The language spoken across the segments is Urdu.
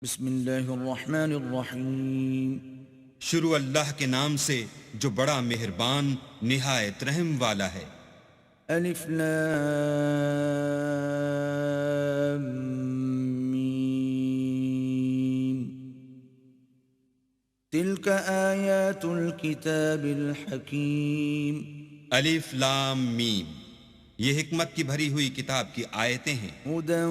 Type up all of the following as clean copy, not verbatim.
بسم اللہ الرحمن الرحیم۔ شروع اللہ کے نام سے جو بڑا مہربان نہایت رحم والا ہے۔ الف لام میم، تلک آیات الکتاب الحکیم۔ الف لام میم، یہ حکمت کی بھری ہوئی کتاب کی آیتیں ہیں۔ ہدی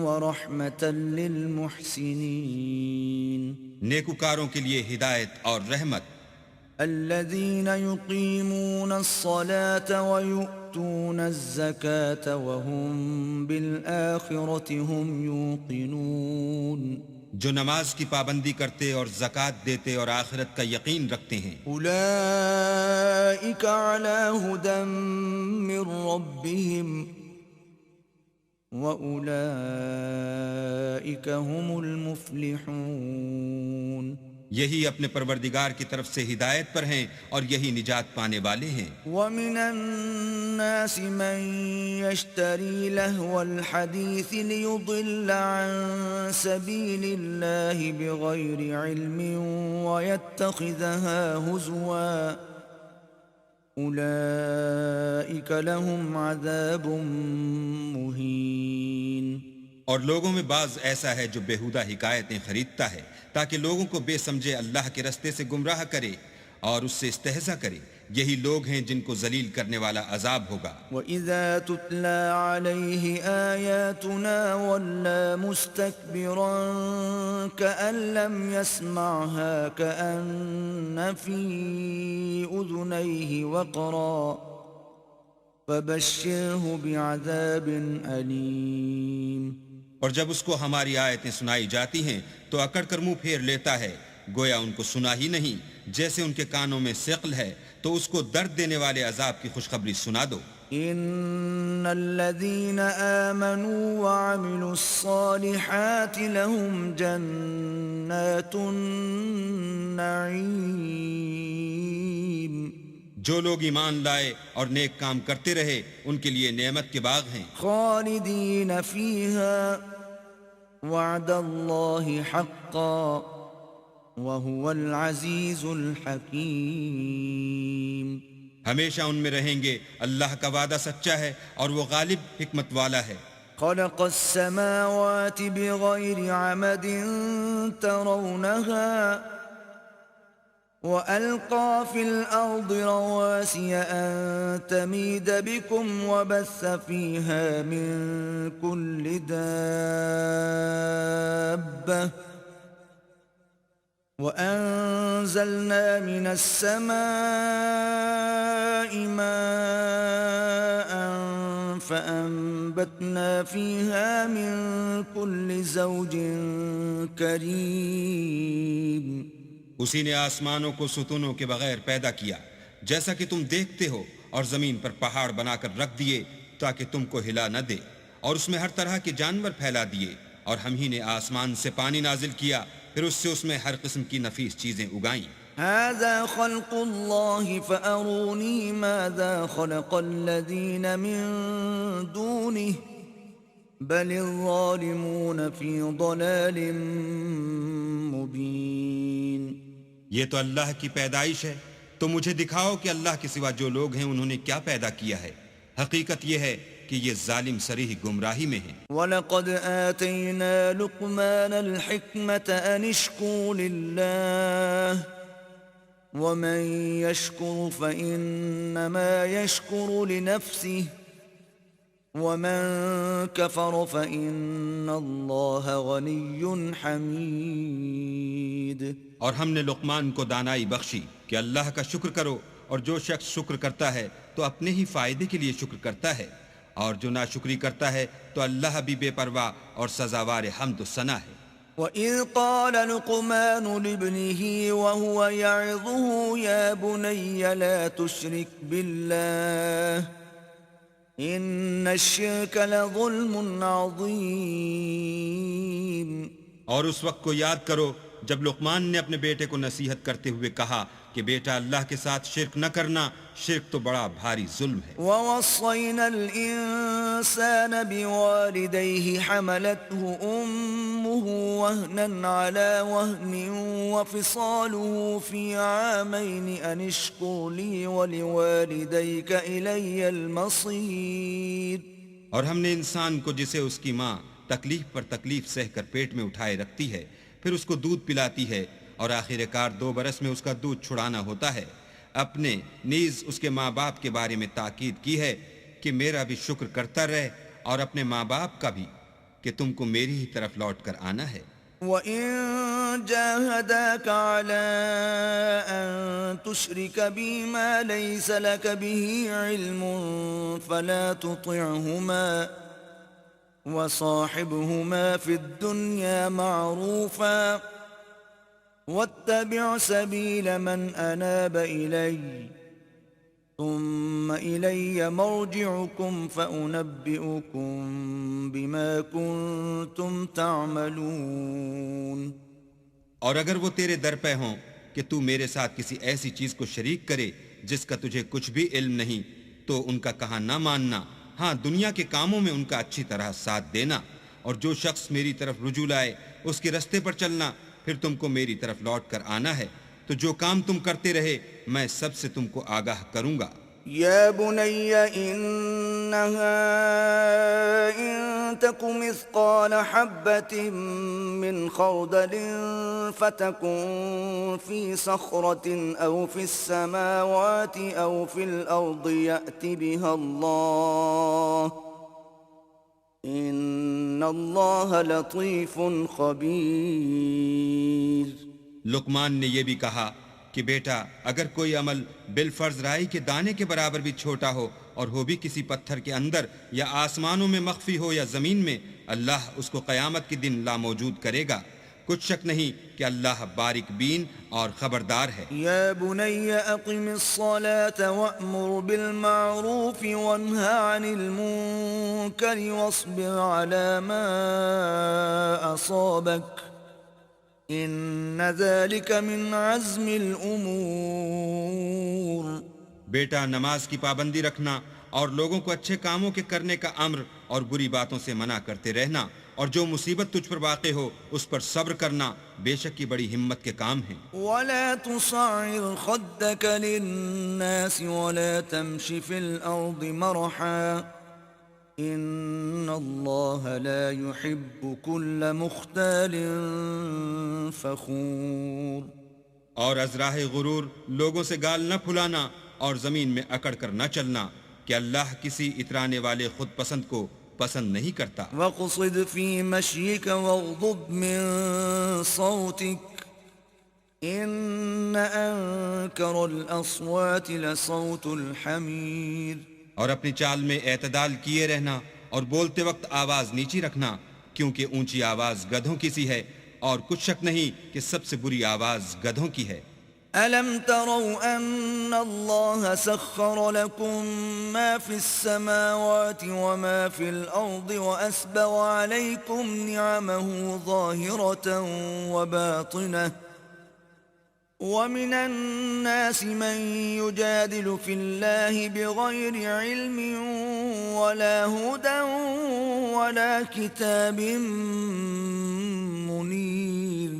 ورحمۃ للمحسنین، نیکوکاروں کے لیے ہدایت اور رحمت۔ الذین یقیمون الصلاة ویؤتون الزکاة وهم بالآخرة هم یوقنون، جو نماز کی پابندی کرتے اور زکوٰۃ دیتے اور آخرت کا یقین رکھتے ہیں۔ اولئک علی ھدی من ربہم واولئک هم المفلحون، یہی اپنے پروردگار کی طرف سے ہدایت پر ہیں اور یہی نجات پانے والے ہیں۔ ومن الناس من يشتري لهو الحديث ليضل عن سبيل الله بغير علم ويتخذها هزوا أولئك لهم عذاب مهين۔ اور لوگوں میں بعض ایسا ہے جو بیہودہ حکایتیں خریدتا ہے تاکہ لوگوں کو بے سمجھے اللہ کے رستے سے گمراہ کرے اور اس سے استہزاء کرے، یہی لوگ ہیں جن کو ذلیل کرنے والا عذاب ہوگا۔ وَإِذَا تُتْلَى عَلَيْهِ آيَاتُنَا وَلَّى مُسْتَكْبِرًا كَأَن لَّمْ يَسْمَعْهَا كَأَنَّ فِي أُذُنَيْهِ وَقْرًا فَبَشِّرْهُ بِعَذَابٍ أَلِيمٍ۔ اور جب اس کو ہماری آیتیں سنائی جاتی ہیں تو اکڑ کر منہ پھیر لیتا ہے، گویا ان کو سنا ہی نہیں، جیسے ان کے کانوں میں ثقل ہے، تو اس کو درد دینے والے عذاب کی خوشخبری سنا دو۔ ان الذين آمنوا وعملوا الصالحات لهم جنات النعيم، جو لوگ ایمان لائے اور نیک کام کرتے رہے ان کے لیے نعمت کے باغ ہیں، خالدين فيها وعد الله حقا وهو العزيز الحكيم۔ ہمیشہ ان میں رہیں گے، اللہ کا وعدہ سچا ہے اور وہ غالب حکمت والا ہے۔ خلق السماوات بغير عمد ترونها وألقى في الأرض رواسي أن تميد بكم وبث فيها من كل دابة وأنزلنا من السماء ماء فأنبتنا فيها من كل زوج كريم۔ اسی نے آسمانوں کو ستونوں کے بغیر پیدا کیا جیسا کہ تم دیکھتے ہو، اور زمین پر پہاڑ بنا کر رکھ دیے تاکہ تم کو ہلا نہ دے، اور اس میں ہر طرح کے جانور پھیلا دیے، اور ہم ہی نے آسمان سے پانی نازل کیا، پھر اس سے اس میں ہر قسم کی نفیس چیزیں اگائیں۔ هذا خلق الله فأروني ماذا خلق الذين من دونه بل الظالمون في ضلال مبين۔ یہ تو اللہ کی پیدائش ہے، تو مجھے دکھاؤ کہ اللہ کے سوا جو لوگ ہیں انہوں نے کیا پیدا کیا ہے۔ حقیقت یہ ہے کہ یہ ظالم صریح گمراہی میں ہیں۔ وَلَقَدْ آتَيْنَا لُقْمَانَ الْحِكْمَةَ أَنِ اشْكُرْ لِلَّهِ وَمَن يَشْكُرْ فَإِنَّمَا يَشْكُرُ لِنَفْسِهِ وَمَن كَفَرَ فَإِنَّ اللَّهَ غَنِيٌّ حَمِيدٌ۔ اور ہم نے لقمان کو دانائی بخشی کہ اللہ کا شکر کرو، اور جو شخص شکر کرتا ہے تو اپنے ہی فائدے کے لیے شکر کرتا ہے، اور جو ناشکری کرتا ہے تو اللہ بھی بے پرواہ اور سزاوار حمد و ثنا ہے۔ وَإِذْ قَالَ لُقْمَانُ لِابْنِهِ وَهُوَ يَعِظُهُ يَا بُنَيَّ لَا تُشْرِكْ بِاللَّهِ إِنَّ الشِّرْكَ لَظُلْمٌ عَظِيمٌ۔ اور اس وقت کو یاد کرو جب لقمان نے اپنے بیٹے کو نصیحت کرتے ہوئے کہا کہ بیٹا اللہ کے ساتھ شرک نہ کرنا، شرک تو بڑا بھاری ظلم ہے۔ ووصينا الإنسان بوالديه حملته أمه وهنا على وهن وفصاله في عامين أن اشكر لي ولوالديك إلي المصير۔ اور ہم نے انسان کو جسے اس کی ماں تکلیف پر تکلیف سہ کر پیٹ میں اٹھائے رکھتی ہے، پھر اس کو دودھ پلاتی ہے اور آخر کار 2 برس میں اس کا دودھ چھڑانا ہوتا ہے، اپنے نیز اس کے ماں باپ کے بارے میں تاکید کی ہے کہ میرا بھی شکر کرتا رہے اور اپنے ماں باپ کا بھی کہ تم کو میری ہی طرف لوٹ کر آنا ہے۔ وَإِن جَاهَدَاكَ عَلَىٰ أَن تُشْرِكَ بِي مَا لَيْسَ لَكَ بِهِ عِلْمٌ فَلَا تُطِعْهُمَا وَصَاحِبْهُمَا فِي الدُّنْيَا مَعْرُوفًا وَاتَّبِعْ سَبِيلَ مَنْ أَنَابَ إِلَيَّ ثُمَّ إِلَيَّ مَرْجِعُكُمْ فَأُنَبِّئُكُمْ بِمَا كُنتُمْ تَعْمَلُونَ۔ اور اگر وہ تیرے در پہ ہوں کہ تو میرے ساتھ کسی ایسی چیز کو شریک کرے جس کا تجھے کچھ بھی علم نہیں، تو ان کا کہا نہ ماننا، ہاں دنیا کے کاموں میں ان کا اچھی طرح ساتھ دینا، اور جو شخص میری طرف رجوع لائے اس کے رستے پر چلنا، پھر تم کو میری طرف لوٹ کر آنا ہے، تو جو کام تم کرتے رہے میں سب سے تم کو آگاہ کروں گا۔ يا بني إنها إن تك مثقال حبة من خردل فتكن في صخرة أو في السماوات أو في الأرض يأت بها الله إن الله لطيف خبير۔ لقمان نے یہ بھی کہا کہ بیٹا اگر کوئی عمل بالفرض رائی کے دانے کے برابر بھی چھوٹا ہو اور ہو بھی کسی پتھر کے اندر یا آسمانوں میں مخفی ہو یا زمین میں، اللہ اس کو قیامت کے دن لاموجود کرے گا، کچھ شک نہیں کہ اللہ باریک بین اور خبردار ہے۔ يا بني أقم الصلاة وأمر بالمعروف وانهى عن المنكر واصبر على ما أصابك إن ذلك من عزم الأمور۔ بیٹا نماز کی پابندی رکھنا اور لوگوں کو اچھے کاموں کے کرنے کا امر اور بری باتوں سے منع کرتے رہنا، اور جو مصیبت تجھ پر واقع ہو اس پر صبر کرنا بے شک یہ بڑی ہمت کے کام ہیں۔ ولا تصعر خدك للناس ولا تمش في الأرض مرحا إن الله لا يحب كل مختال فخور۔ اور از راہ غرور لوگوں سے گال نہ پھلانا اور زمین میں اکڑ کر نہ چلنا کہ اللہ کسی اترانے والے خود پسند کو پسند نہیں کرتا۔ وَاقْصِدْ فِي مَشْيِكَ وَاغْضُضْ مِن صَوْتِكَ إِنَّ أَنكَرَ الْأَصْوَاتِ لَصَوْتُ الْحَمِيرِ۔ اور اپنی چال میں اعتدال کیے رہنا اور بولتے وقت آواز نیچی رکھنا، کیونکہ اونچی آواز گدھوں کی سی ہے، اور کچھ شک نہیں کہ سب سے بری آواز گدھوں کی ہے۔ أَلَمْ تَرَوْا أَنَّ اللَّهَ سَخَّرَ لَكُم مَّا فِي السَّمَاوَاتِ وَمَا فِي الْأَرْضِ وَأَسْبَغَ عَلَيْكُمْ نِعَمَهُ ظَاهِرَةً وَبَاطِنَةً وَمِنَ النَّاسِ مَن يُجَادِلُ فِي اللَّهِ بِغَيْرِ عِلْمٍ وَلَا هُدًى وَلَا كِتَابٍ مُنِيرٍ۔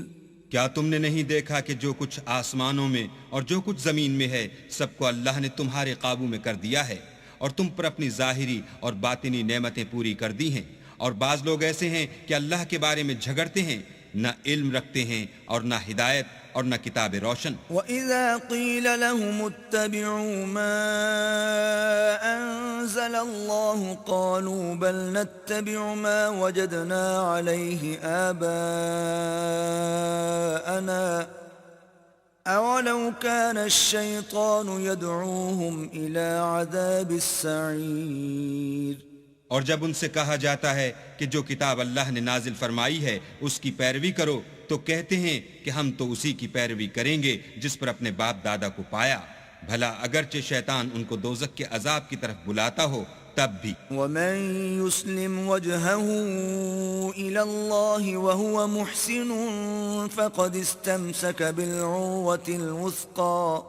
کیا تم نے نہیں دیکھا کہ جو کچھ آسمانوں میں اور جو کچھ زمین میں ہے سب کو اللہ نے تمہارے قابو میں کر دیا ہے، اور تم پر اپنی ظاہری اور باطنی نعمتیں پوری کر دی ہیں، اور بعض لوگ ایسے ہیں کہ اللہ کے بارے میں جھگڑتے ہیں، نہ علم رکھتے ہیں اور نہ ہدایت اور نہ کتاب روشن۔ وَإِذَا قِيلَ لَهُمُ اتَّبِعُوا مَا أَنزَلَ اللَّهُ قَالُوا بَلْ نَتَّبِعُ مَا وَجَدْنَا عَلَيْهِ آبَاءَنَا أَوَلَوْ كَانَ الشَّيْطَانُ يَدْعُوهُمْ إِلَى عَذَابِ السَّعِيرِ۔ اور جب ان سے کہا جاتا ہے کہ جو کتاب اللہ نے نازل فرمائی ہے اس کی پیروی کرو، تو کہتے ہیں کہ ہم تو اسی کی پیروی کریں گے جس پر اپنے باپ دادا کو پایا، بھلا اگرچہ شیطان ان کو دوزخ کے عذاب کی طرف بلاتا ہو تب بھی. ومن يسلم وجهه إلى الله وهو محسن فقد استمسك بالعروة الوثقى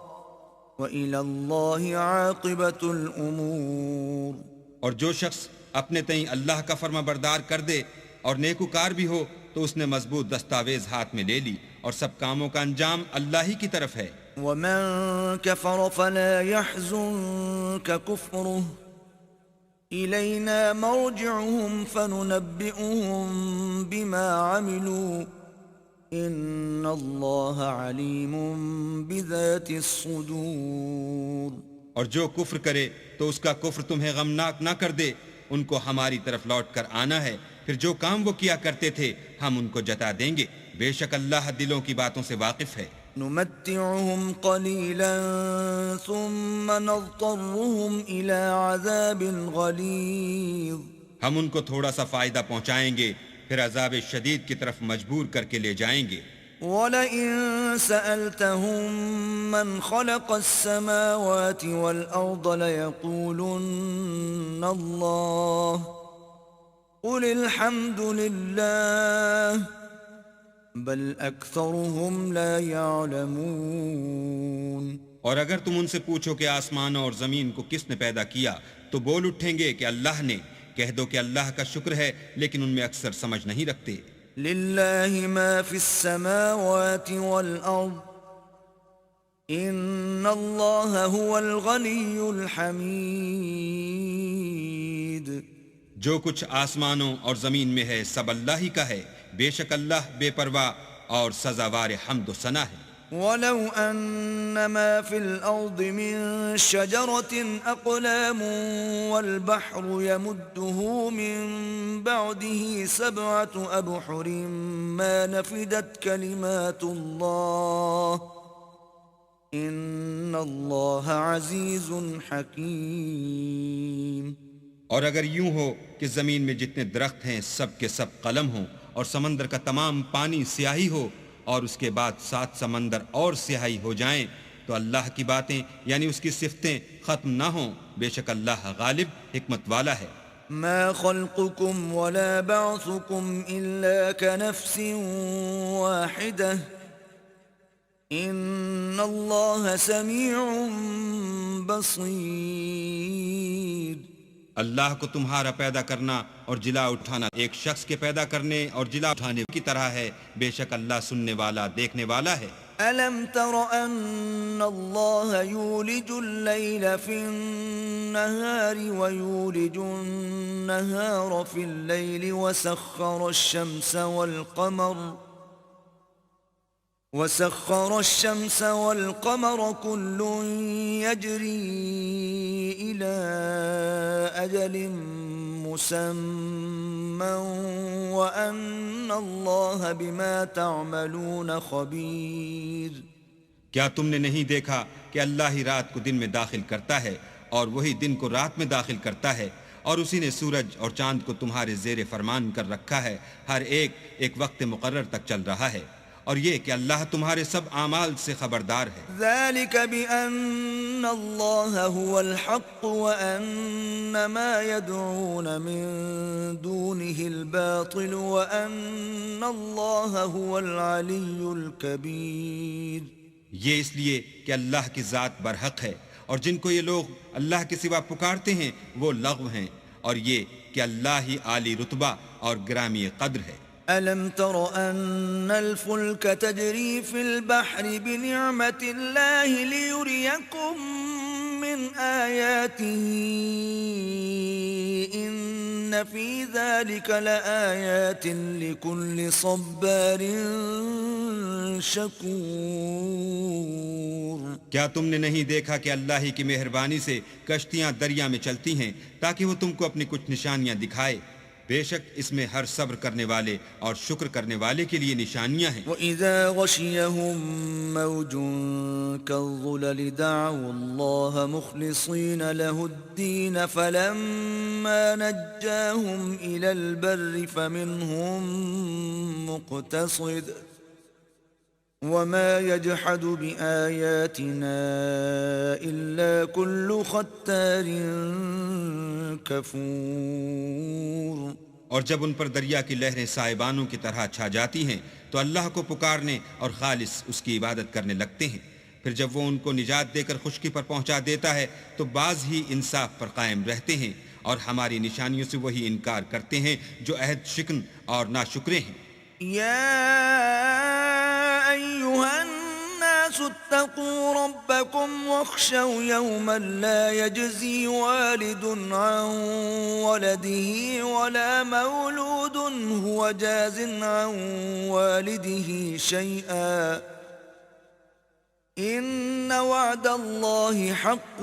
وإلى الله عاقبة الأمور. اور جو شخص اپنے تئیں اللہ کا فرما بردار کر دے اور نیکوکار بھی ہو تو اس نے مضبوط دستاویز ہاتھ میں لے لی اور سب کاموں کا انجام اللہ ہی کی طرف ہے. ومن كفر فلا يحزنك كفره إلينا مرجعهم فننبئهم بما عملوا إن الله عليم بذات الصدور. اور جو کفر کرے تو اس کا کفر تمہیں غمناک نہ کر دے. ان کو ہماری طرف لوٹ کر آنا ہے، پھر جو کام وہ کیا کرتے تھے ہم ان کو جتا دیں گے. بے شک اللہ دلوں کی باتوں سے واقف ہے. نمتعهم قليلا ثم نضطرهم إلى عذاب غليظ. ہم ان کو تھوڑا سا فائدہ پہنچائیں گے پھر عذاب شدید کی طرف مجبور کر کے لے جائیں گے. وَلَئِن سَأَلْتَهُم مَّنْ خَلَقَ السَّمَاوَاتِ وَالْأَرْضَ لَيَقُولُنَّ اللَّهُ قُلِ الْحَمْدُ لِلَّهِ بَلْ أَكْثَرُهُمْ لَا يَعْلَمُونَ. اور اگر تم ان سے پوچھو کہ آسمانوں اور زمین کو کس نے پیدا کیا تو بول اٹھیں گے کہ اللہ نے. کہہ دو کہ اللہ کا شکر ہے لیکن ان میں اکثر سمجھ نہیں رکھتے. لِلَّهِ مَا فِي السَّمَاوَاتِ وَالْأَرْضِ إِنَّ اللَّهَ هُوَ الْغَنِيُّ الْحَمِيدُ. جو کچھ آسمانوں اور زمین میں ہے سب اللہ ہی کا ہے. بے شک اللہ بے پرواہ اور سزاوار حمد و ثنا ہے. وَلَوْ أَنَّ مَا فِي الْأَرْضِ مِن شَجَرَةٍ أَقْلَامٌ وَالْبَحْرُ يَمُدُّهُ مِن بَعْدِهِ سَبْعَةُ أَبْحُرٍ مَا نَفِدَتْ كَلِمَاتُ اللَّهِ إِنَّ اللَّهَ عَزِيزٌ حَكِيمٌ. اور اگر یوں ہو کہ زمین میں جتنے درخت ہیں سب کے سب قلم ہوں اور سمندر کا تمام پانی سیاہی ہو اور اس کے بعد 7 سمندر اور سیاہی ہو جائیں تو اللہ کی باتیں یعنی اس کی صفتیں ختم نہ ہوں. بے شک اللہ غالب حکمت والا ہے. ما خلقكم ولا بعثكم إلا كنفس واحدة إن الله سميع بصير. اللہ کو تمہارا پیدا کرنا اور جلا اٹھانا ایک شخص کے پیدا کرنے اور جلا اٹھانے کی طرح ہے. بے شک اللہ سننے والا دیکھنے والا ہے. ألم تر أن الله يولج الليل في النهار ويولج النهار في الليل وسخر الشمس والقمر كل يجري إلى أجل مسمى وأن الله بما تعملون خبير. کیا تم نے نہیں دیکھا کہ اللہ ہی رات کو دن میں داخل کرتا ہے اور وہی دن کو رات میں داخل کرتا ہے اور اسی نے سورج اور چاند کو تمہارے زیر فرمان کر رکھا ہے. ہر ایک ایک وقت مقرر تک چل رہا ہے اور یہ کہ اللہ تمہارے سب اعمال سے خبردار ہے. ذلك بأن الله هو الحق وأن ما يدعون من دونه الباطل وأن الله هو العلي الكبير. یہ اس لیے کہ اللہ کی ذات برحق ہے اور جن کو یہ لوگ اللہ کے سوا پکارتے ہیں وہ لغو ہیں اور یہ کہ اللہ ہی عالی رتبہ اور گرامی قدر ہے. ألم تر أن الفلك تجري في البحر بنعمة الله ليريكم من آياته إن في ذلك لآيات لكل صبار شكور. کیا تم نے نہیں دیکھا کہ اللہ ہی کی مہربانی سے کشتیاں دریا میں چلتی ہیں تاکہ وہ تم کو اپنی کچھ نشانیاں دکھائے. بے شک اس میں ہر صبر کرنے والے اور شکر کرنے والے کے لیے نشانیاں ہیں. وَإِذَا غَشِيَهُم مَّوْجٌ كَالظُّلَلِ دَعَوُا اللَّهَ مُخْلِصِينَ لَهُ الدِّينَ فَلَمَّا نَجَّاهُمْ إِلَى الْبَرِّ فَمِنْهُم مُّقْتَصِدٌ وما يجحد بآياتنا إلا كل ختار كفور. اور جب ان پر دریا کی لہریں سائبانوں کی طرح چھا جاتی ہیں تو اللہ کو پکارنے اور خالص اس کی عبادت کرنے لگتے ہیں. پھر جب وہ ان کو نجات دے کر خشکی پر پہنچا دیتا ہے تو بعض ہی انصاف پر قائم رہتے ہیں اور ہماری نشانیوں سے وہی انکار کرتے ہیں جو عہد شکن اور ناشکرے ہیں. يا أيها الناس اتقوا ربكم واخشوا يوما لا يجزي والد عن ولده ولا مولود هو جاز عن والده شيئا إن وعد الله حق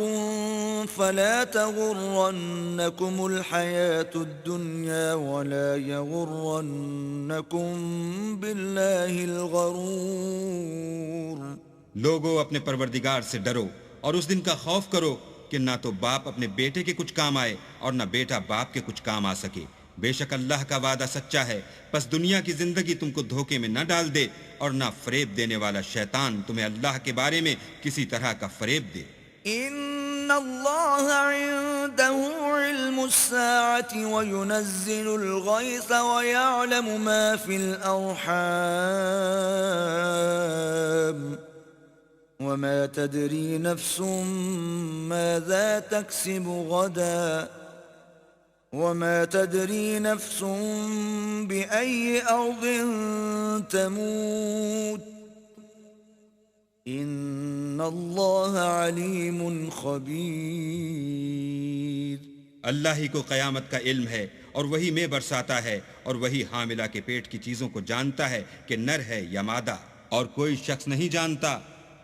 فلا تغرنكم الحياة الدنيا ولا يغرنكم بالله الغرور. لوگو اپنے پروردگار سے ڈرو اور اس دن کا خوف کرو کہ نہ تو باپ اپنے بیٹے کے کچھ کام آئے اور نہ بیٹا باپ کے کچھ کام آ سکے. بے شک اللہ کا وعدہ سچا ہے، پس دنیا کی زندگی تم کو دھوکے میں نہ ڈال دے اور نہ فریب دینے والا شیطان تمہیں اللہ کے بارے میں کسی طرح کا فریب دے. ان اللہ عنده علم الساعة وينزل الغيث ويعلم ما في الأرحام وما تدري نفس ماذا تكسب غدا وما تدري نفس بأي أرض تموت ان اللہ علیم خبیر. اللہ ہی کو قیامت کا علم ہے اور وہی میں برساتا ہے اور وہی حاملہ کے پیٹ کی چیزوں کو جانتا ہے کہ نر ہے یا مادہ، اور کوئی شخص نہیں جانتا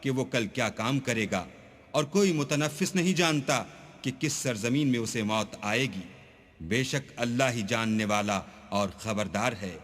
کہ وہ کل کیا کام کرے گا، اور کوئی متنفس نہیں جانتا کہ کس سرزمین میں اسے موت آئے گی. بے شک اللہ ہی جاننے والا اور خبردار ہے.